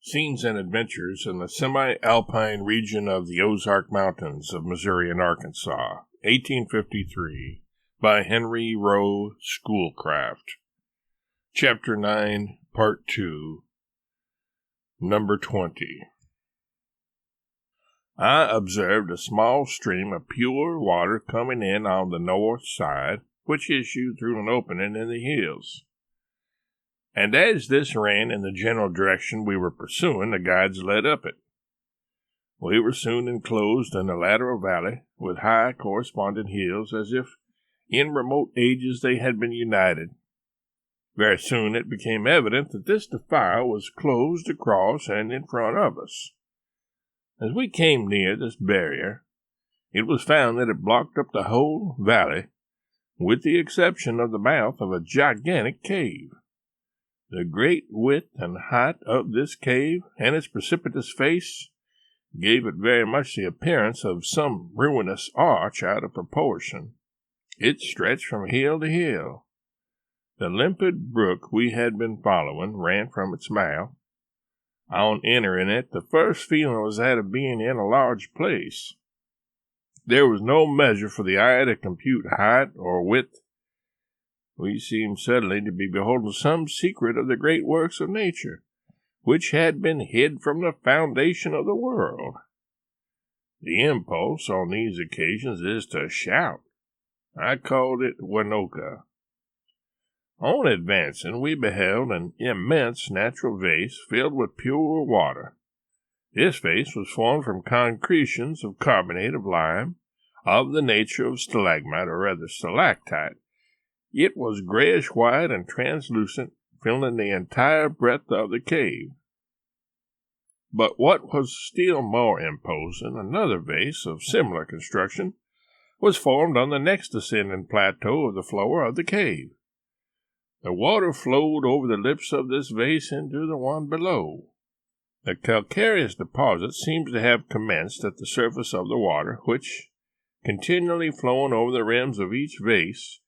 Scenes and Adventures in the Semi-Alpine region of the Ozark Mountains of Missouri and Arkansas, 1853, by Henry Rowe, Schoolcraft. Chapter 9, Part 2, Number 20. I observed a small stream of pure water coming in on the north side, which issued through an opening in the hills. And as this ran in the general direction we were pursuing, the guides led up it. We were soon enclosed in a lateral valley, with high corresponding hills, as if in remote ages they had been united. Very soon it became evident that this defile was closed across and in front of us. As we came near this barrier, it was found that it blocked up the whole valley, with the exception of the mouth of a gigantic cave. The great width and height of this cave and its precipitous face gave it very much the appearance of some ruinous arch out of proportion. It stretched from hill to hill. The limpid brook we had been following ran from its mouth. On entering it, the first feeling was that of being in a large place. There was no measure for the eye to compute height or width. We seemed suddenly to be beholding some secret of the great works of nature, which had been hid from the foundation of the world. The impulse on these occasions is to shout. I called it Winoka. On advancing, we beheld an immense natural vase filled with pure water. This vase was formed from concretions of carbonate of lime, of the nature of stalagmite, or rather stalactite. It was grayish-white and translucent, filling the entire breadth of the cave. But what was still more imposing, another vase of similar construction was formed on the next ascending plateau of the floor of the cave. The water flowed over the lips of this vase into the one below. The calcareous deposit seems to have commenced at the surface of the water, which, continually flowing over the rims of each vase,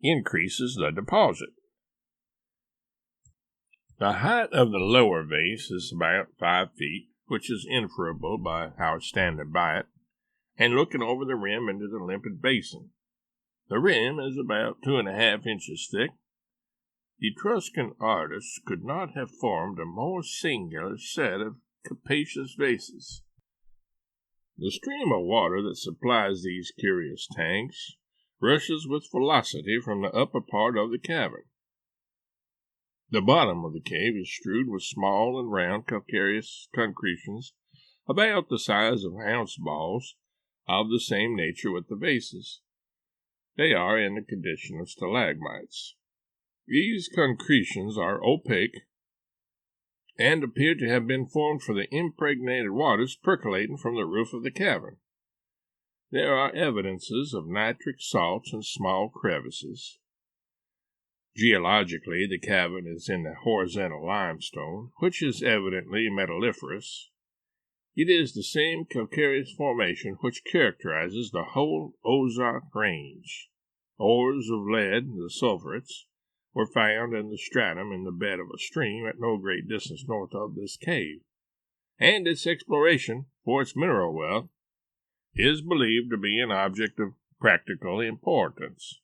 increases the deposit. The height of the lower vase is about 5 feet, which is inferable by our standing by it, and looking over the rim into the limpid basin. The rim is about 2.5 inches thick. Etruscan artists could not have formed a more singular set of capacious vases. The stream of water that supplies these curious tanks rushes with velocity from the upper part of the cavern. The bottom of the cave is strewed with small and round calcareous concretions about the size of ounce balls, of the same nature with the vases. They are in the condition of stalagmites. These concretions are opaque and appear to have been formed for the impregnated waters percolating from the roof of the cavern. There are evidences of nitric salts in small crevices. Geologically, the cavern is in the horizontal limestone, which is evidently metalliferous. It is the same calcareous formation which characterizes the whole Ozark range. Ores of lead, the sulfurates, were found in the stratum in the bed of a stream at no great distance north of this cave, and its exploration for its mineral wealth is believed to be an object of practical importance.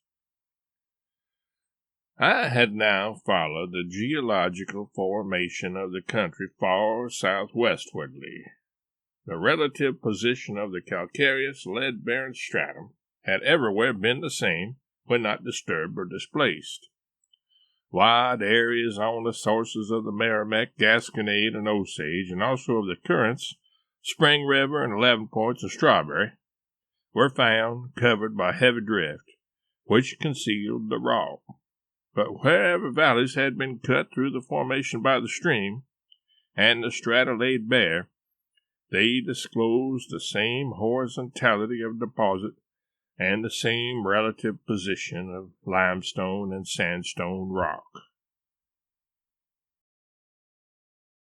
I had now followed the geological formation of the country far southwestwardly. The relative position of the calcareous lead-bearing stratum had everywhere been the same when not disturbed or displaced. Wide areas on the sources of the Merrimack, Gasconade, and Osage, and also of the currents, Spring River and 11 Points and Strawberry, were found covered by heavy drift, which concealed the rock. But wherever valleys had been cut through the formation by the stream, and the strata laid bare, they disclosed the same horizontality of deposit and the same relative position of limestone and sandstone rock.